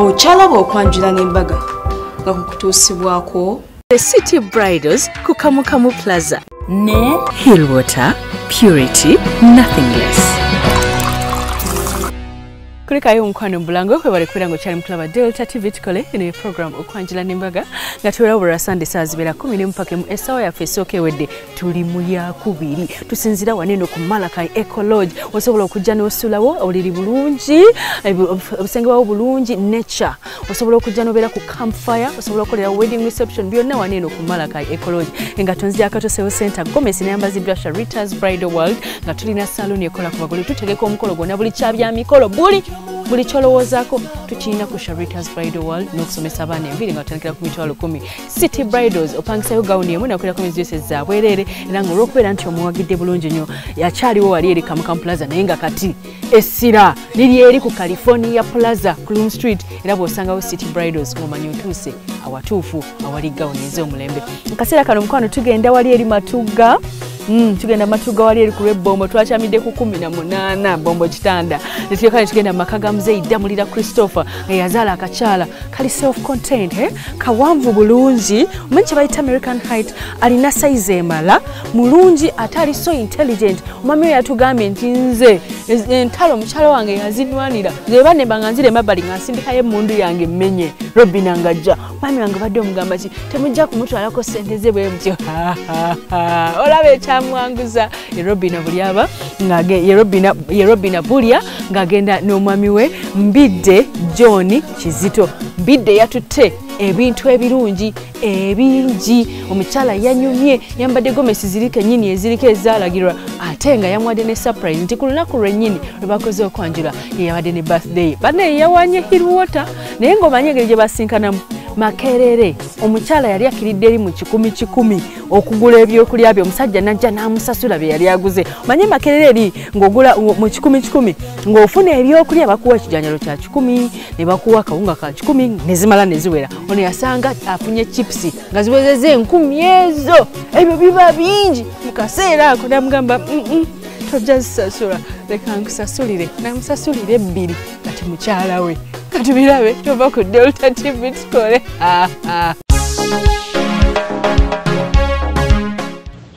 Ochalaba okwanjula n'embaga nga kukutuusibwako The City Bridals ku Kamukamu Plaza ne Hillwater Purity Nothing Less. Kulikayo mukwano Bulango kwe bali kwera ngo cyali mutulaba Delta TV tukole ene program Okwanjula'Nembaga nga tuwera Sunday saa zibera 10 mpaka mu esawa ya fesoke wedde tuli mu yakubiri tusinzira waneno ku Malakai Eco Lodge osobola okujja n'osulawo oliri bulungi obusenge bwa bulungi nature osobola okujja n'obera ku campfire osobola okolera wedding reception byonna waneno ku Malakai Eco Lodge nga tonzi akatosewo center Gomez n'ambazibwa Sharita's Bridal World nga tulina salon ekola ku bagole tutegeka omukolo gonna buli kyabya mikolo buli cholowozako tukiina ku Sharita's Bridal World n'okusomesa abaana enviri nga tutandikira ku mitwalo 10 City Bridals opangisayo gawuni emu nakulira ku mizi za bwerere era nga olw'okubeera nti omuwagidde bulungi nnyo yakyaliwo wali eri Kamukamu Plaza naye nga kati essira liri eri ku California Plaza Bloom Street era bw'osangawo City Bridals ng'omanyi otuuse awatuufu awali gawuni ez'omulembe akaseera kano mukwano tugenda wali eri Matugga tugenda Matugga wali eri ku Bombo twakyamidde ku 18 Bombo kitanda netuyekale tugenda makaga Mzee Damulira Christopher yazaala akakyala kali self-contained kawanvu bulungi omanyi kye bayita American height alina size emala mulungi atali so intelligent omwami oyo yatugambye nti nze entalo mukyala wange yazinwanira zeba ne banganzire mabbali nga nsindikayo emmundu yange mmenye Robinah ngajja mwami wange badde omugamba ki temujja kumutwalako sente ze bwe mutyo olabe kyamwanguza Robinah bulyaba ye Robinah bulya ngagenda n'omwami we Mbidde John Kizito Mbidde yatutte ebintu ebirungi ebingi omukyala yanyumye yambadde gomesi zirike nyini ezirike ezalagirwa ate nga yamwadde ne surprise nti ku lunaku lwennyini lwe bakoze okwanjula yabadde ne birthday bane yawanye Hillwater naye ng'omanyi engeri gye basinkanamu Makerere omukyala yali akiridde eri mu 10 okugula ebyokulya bye omusajja najja n'amusasula bye yali aguze manye Makerere eri ng'ogula mu 10 ng'ofuna ebyokulya bakuwa ekijanjalo kya 10 ne bakuwa kawunga ka 10 ne zimala ne ziwera ono yasanga afunye chips nga ziwezeze 10 ezo ebyo biba bingi mu kaseera ako namugamba tojja zisasula leka nkusasulire namusasulire 2 kati mukyala we katubirabe tova ku Delta TV tukole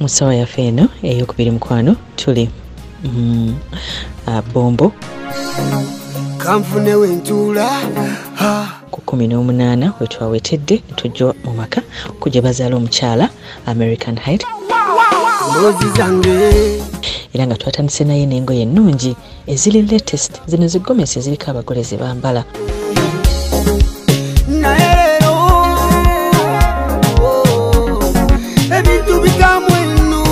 musawa ya feno eyokubiri mukwano tuli Bombo kamfune wentula ku 18 wetwawetedde tujjo mu maka kuje bazaala omukyala American height era nga twatandise naye n'engoye ennungi eziri latest zino zigomesi eziriko abagole ze bambala ebintu bikamu eno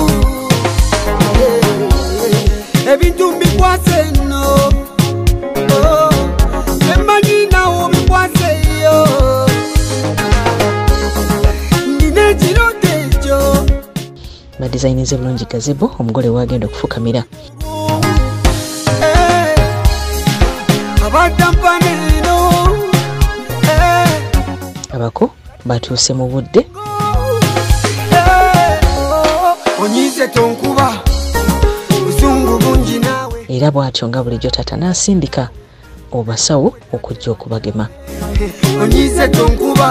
ebintu bikwase eno emanyi nawo bikwase yo nina ekirote ekyo badizayinize bulungi gazebo omugole wagenda okufukamira abako batuuse mu budde onyize tonkuba busungu bungi nawe era bw'atyo nga bulijjo tata n'asindika obasawo okujja okubagema onyize tonkuba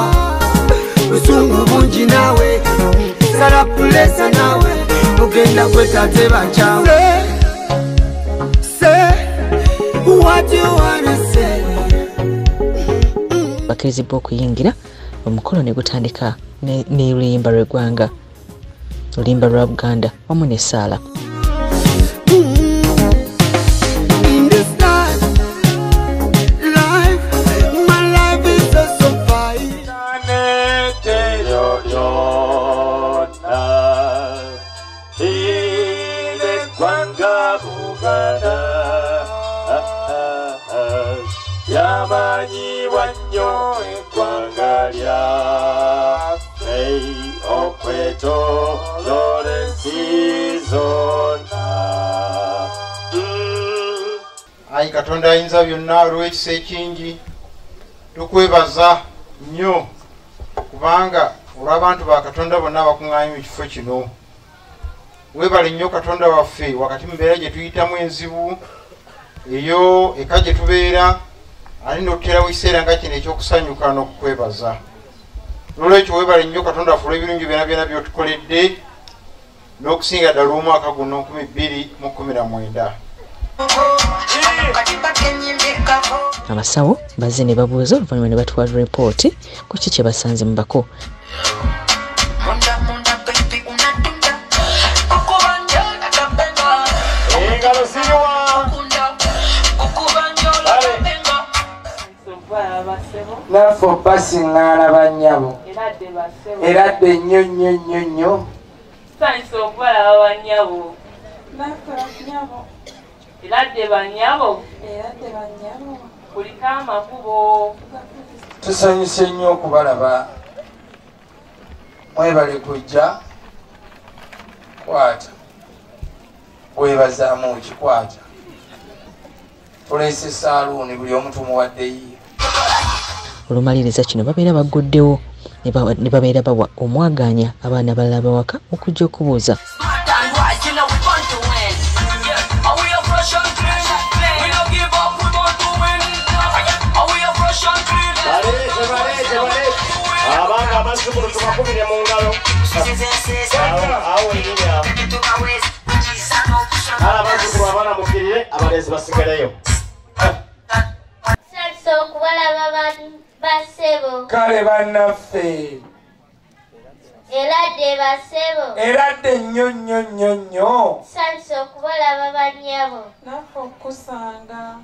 busungu bungi nawe sala pulesa nawe ogenda kwetate bakyawe what you wanna say bakirizibwa okuyingira omukolo ne gutandika ne luyimba lw'eggwanga oluyimba lwa Buganda wamu n'essaala Ayi Katonda ayinza byonna olw'ekisa ekingi tukwebaza nnyo kubanga olw'abantu ba Katonda bonna abakuŋŋaanye mu kifo kino webale nnyo Katonda waffe wakati mu mbeera gye tuyitamu enzibu eyo eka gye tubeera ali n'oterawo ekiseera nga kino ekyokusanyuka n'okukwebaza. Nolwekyo weebale nnyo Katonda afuula ebirungi byonna byonna by'otukoledde n'okusinga ddala omwaka guno 2019. Abasawo bazze ne babuuza oluvannyuma ne batwala ripooti ku ki kye basanze mu bako. Nafo basiŋŋaana bannyabo eradde nnyo nnyo nnyo nnyo. Sanso okubalaba bannyabo eradde bannyabo kuliko amakubo. Tusanyuse nnyo okubalaba. Mwebale kujja kwata webazaamu kikwata. Tuleese saaluuni buli omu tumuwaddeyo. Olumaliriza kino babeera bagguddewo ne babeera bawa omwaganya abaana balala bawaka okujja okubuuza. Abanga amasukulu tumakubire mu ngalo. Abasukulu abaana mukirire abalezi basigaleyo. Basebo. Kale bannaffe. Eradde basebo. Eradde nnyo nnyo nnyo nnyo. Sanso okubalaba bannyabo. Naffe okusanga.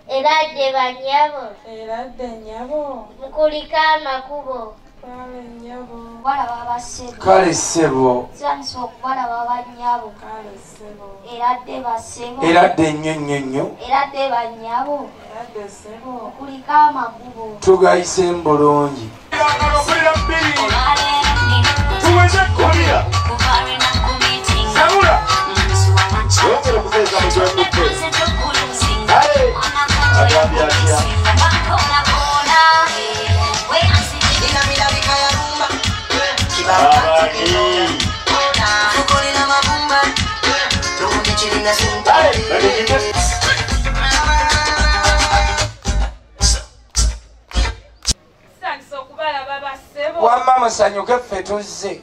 Eradde bannyabo. Eradde nnyabo. Mukulika amakubo. Kale nnyabo. Okubalaba basebo. Kale ssebo. Sanso okubalaba bannyabo. Kale ssebo. Eradde basebo. Eradde nnyo nnyo nnyo. Eradde bannyabo. Eradde ssebo. Mukulika amakubo. Tugayise mbulungi. Wamma musanyuke ffe tuzze.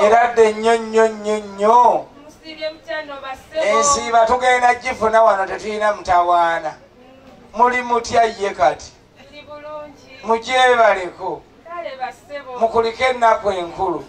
Eradde nnyo nnyo nnyo nnyo. Ensiiba tugenda gifuna wano tetulina mutawaana. Muli mutya ye kati. Mugyebaleko. Mukulike ennaku enkulu.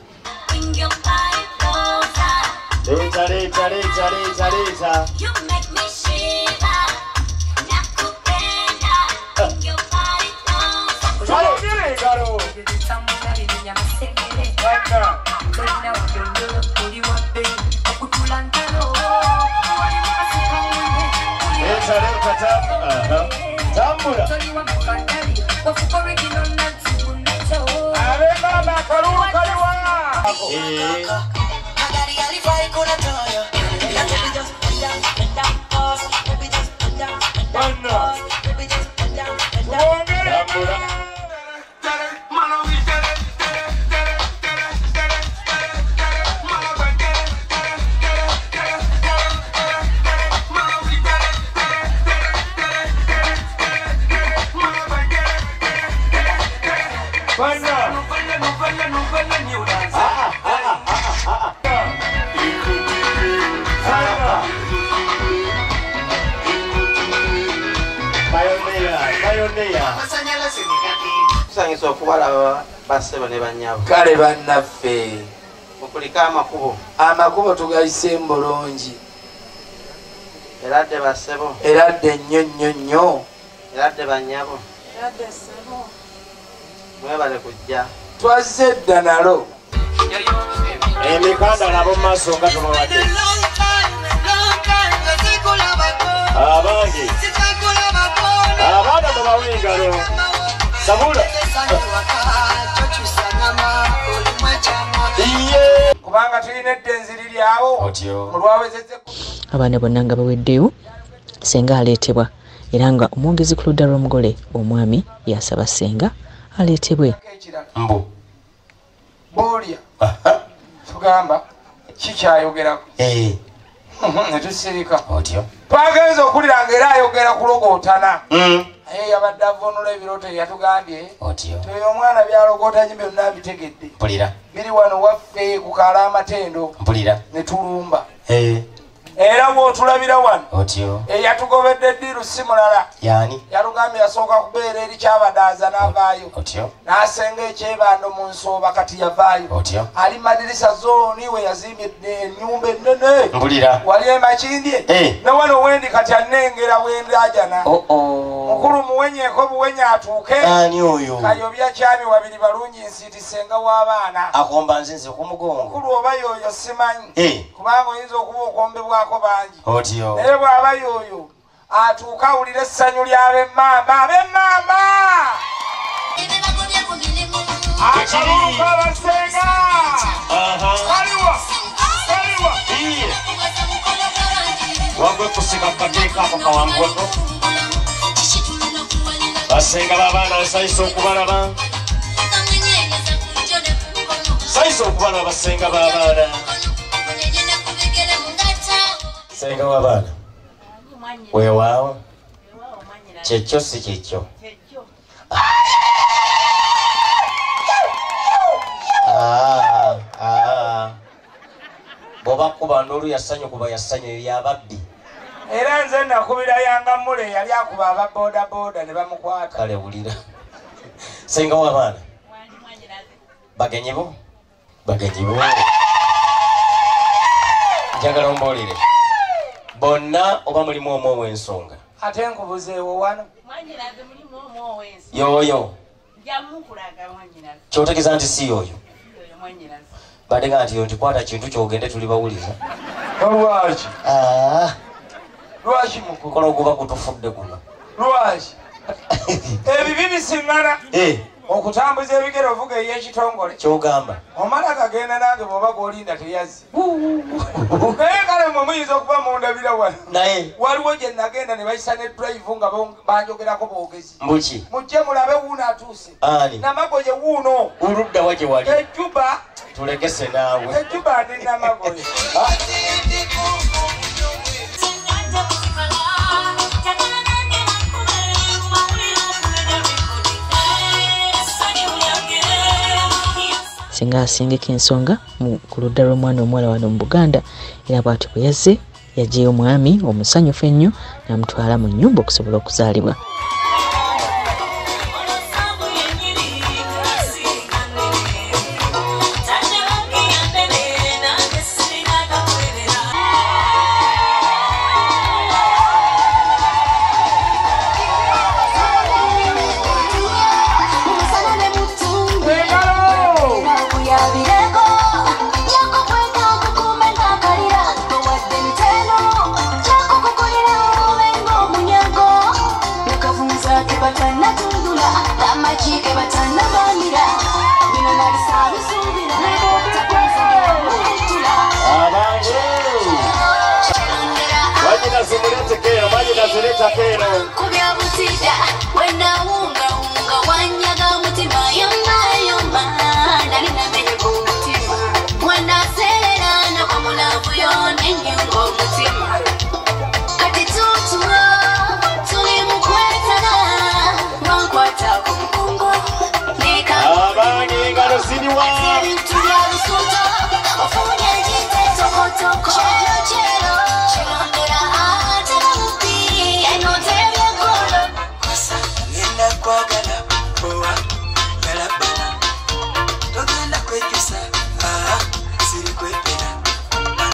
Leeta. Tambura. Tusanyusa okubalaba basebo ne bannyabo. Kale bannaffe. Mukulika amakubo. Amakubo tugayise mbulungi. Eradde basebo. Eradde nnyo nnyo nnyo. Eradde bannyabo. Eradde ssebo. Mwebale kujja. Twazze dda nalo. Emikanda nabo mu maaso nga tubawadde. Abangi. Abaana mubawe engalo. Sabula. Kubanga tulina eddenzi liryawo. Mulwawezezze. Abaana bonna nga baweddewo senga aleetebwa era nga omwongezi ku ludda lw'omugole omwami yasaba senga aleetebwe. Mbu. Boolya. Tugamba kikyayogerako. netusirika otyo twagenza okulira ng'era ayogera kulogootana yabadde avunula ebirooto yatugambye otyo toyo omwana byalogootanye byonna bitegedde mpulira biri wano waffe ku kaala amatendo mpulira ne tulumba era bw'otulabira wano otyo eyatugobedde ddiru si mulala yani yalugambye yasooka kubeera eri kyabadaaza n'avaayo otyo n'asenga ekyebando mu nsooba kati yavaayo otyo ali madirisa zooni we yazimbye ennyumba ennene mpulira wali emakindye ne wano wendi kati annengera wendajana mukulu muwenyeeko buwenye atuuke ani oyo kayobya kyami wabiri balungi nsiitisenga w'abaana akomba nzinze ku mugongo mukulu oba yoyo simanyi kubanga oyinza okuba okombebwako bangi otyo naye bw'aba yoyo atuuka awulira essanyu ly'ab'emmamba ab'emmamba akalulu k'abasenga kaliwa wagwe kusika kateeka ako kawangweko basenga babaana nsayisa okubalaba nsayisa okubalaba basenga babaana senga w'abaana weewaawo kyekyo si kyekyo bw'oba kuba n'olu yasanyu kuba yasanyu yababbi era nze nakubira yanga mule yali akuba ababoodaboda ne bamukwata kale wulira senga w'abaana bagenyi bo njagala omboolere bonna oba mulimu omu ow'ensonga ate nkubuzeewo wano yoyo kyotegeeza nti si yoyo badega nti yo ntikwata kintu kyogende tuli bawuliza lwaki lwaki mukola oguba kutufudde guno lwaki ebibi bisiŋŋana okutambuza ebigere ovuga ey'ekitongole kyogamba omala kagenda nange bw'oba g'olinda teyazzi naye kale mwe muyinza okuba mundabira wano naye waliwo gye nagenda ne bayisa ne drive nga banjogerako boogezi mbuki mujje mulabe wuuno atuuse ani namagoye wuuno oluddawa gye wali ejjuba tulekese naawe ejjuba ndi namagoye singa asingika ensonga ku ludda lw'omwana omuwala wano mu Buganda era bw'ati bwe yazze yaggyeyo omwami omusanyufu ennyo n'amutwala mu nnyumba okusobola okuzaalibwa.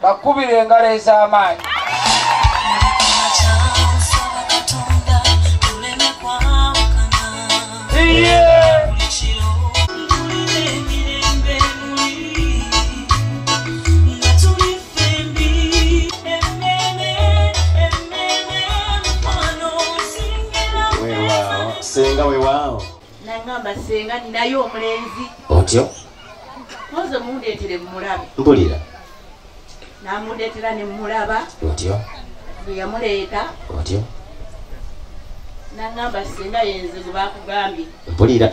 bakubira engalo ez'amaanyi senga weewaawo nangamba senga ninayo omulenzi otyo moze mundeetere mumulabe mpulira namundeetera ne mumulaba otyo bwe yamuleeta otyo nangamba senga yenze gwe bakugambye mpulira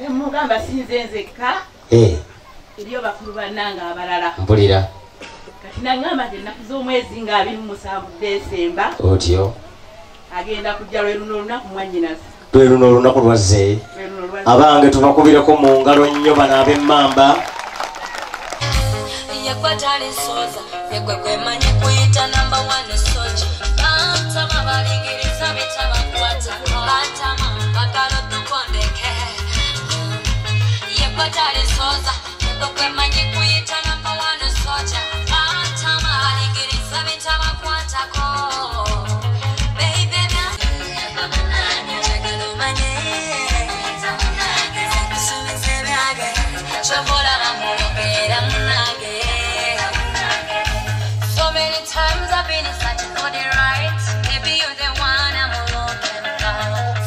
nemugamba sinze nzekka eriyo bakulu bannanga abalala mpulira kati nangamba nti ennaku z'omwezi nga 27 Desemba otyo agenda kujja lwe luno olunaku mwannyinaze lwe luno olunaku lwazze abange tubakubireko mu ngalo nnyo bano ab'emmamba yakwatale soza yegwegwemanyi kuyita number 1 soja bantama balingiriza bitabakwata bantama bakalo tukondeke yakwatale soza yegwegwemanyi kuyita number 1 soja bantama balingiriza bitabakwatako baby chagalomanye kusubize byage chobola bamubera munage. So many times I've been searching for the right. Maybe you're the one I'm looking for.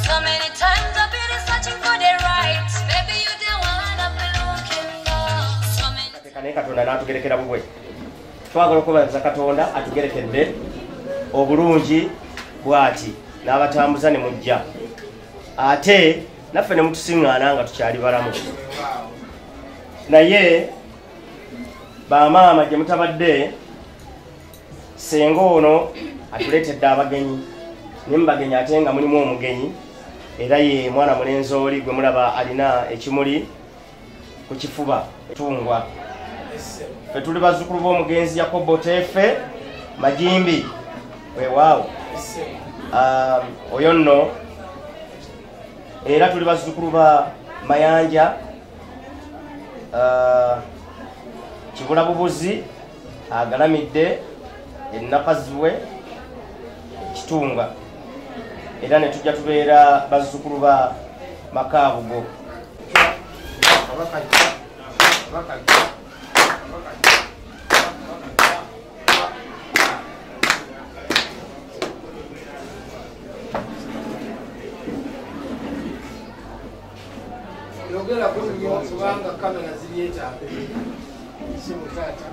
So many times I've been searching for the right. Maybe you're the one I've been looking for. So many. Kane Katonda n'atugerekera bubwe. Twagala okubaza Katonda atugerekedde obulungi bwati n'abatambuza ne mujja. Ate naffe ne mutusiŋŋaana nga tukyali balamu. Naye bamaama gye mutabadde senga ono atuleetedde abagenyi ne mubagenyi ate nga mulimu omugenyi era ye mwana mulenzi oli gwe mulaba alina ekimuli ku kifuba tungwa. Ffe tuli bazzukulu b'omugenzi Yakobo Teefe Magimbi weewaawo oyo nno era tuli bazzukulu ba Mayanja Kibula Bubuzi agalamidde ennakaziwe Kitunga era ne tujja tubeera bazzukulu ba Makabugo. Yogera kunnyo kubanga kamera zibyetaaga si mutaata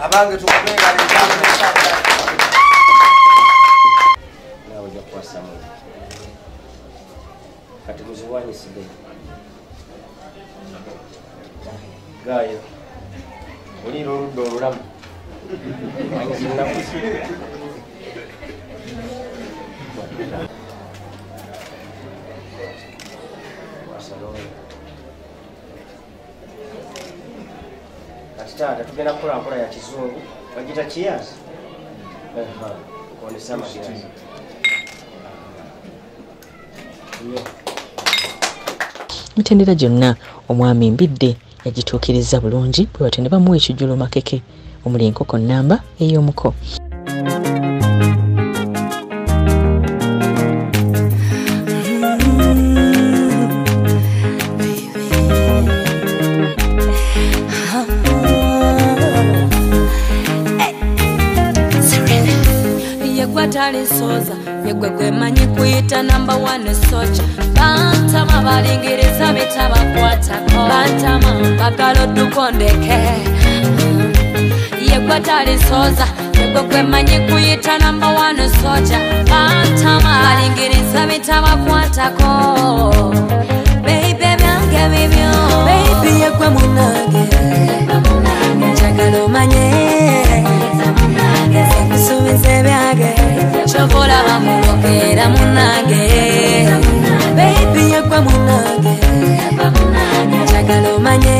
abange tukubenga nawe ojja kuwasamu kati muziwanyiside Gayo oli oludda olulamu kati taata tugenda kukola nkola ya kizungu bagita cheers kukonesa magirazi mitendera gyonna omwami Mbidde yagituukiriza bulungi bwe batyo ne bamuwa ekijjulo makeke omuli enkoko nnamba ey'omuko. Yekwatale soza yegwegwemanyi kuyita number 1 soja bantama balingiriza bitabakwatako bantama bakalo tukondeke yekwatale soza yegwegwemanyi kuyita number 1 soja bantama balingiriza bitabakwatako baby byange bibyo baby yegwe munage njagala omanye kusubize byage chobola bamubokera munage baby yegwe munage njagala omanye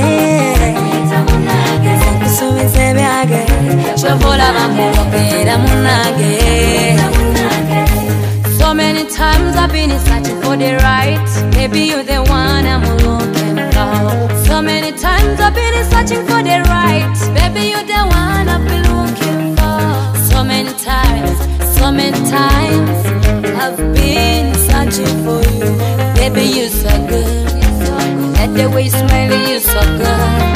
kusubize byage chobola bamubokera munage. So many times I've been searching for the right. Maybe you're the one I'm looking for. So many times I've been searching for the right. Maybe you're the one I've been looking for. So many times I've been searching for you. Baby, you're so good. And the way you smile, you're so good.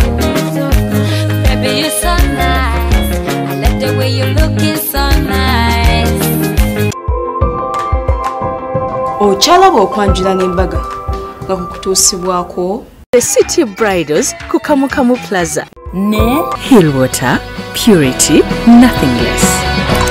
Baby, you're so nice. I like the way you're looking so nice. Ochalaba okwanjula n'embaga nga kukutuusibwako The City Bridals ku Kamukamu Plaza ne Hill water, purity, nothing less.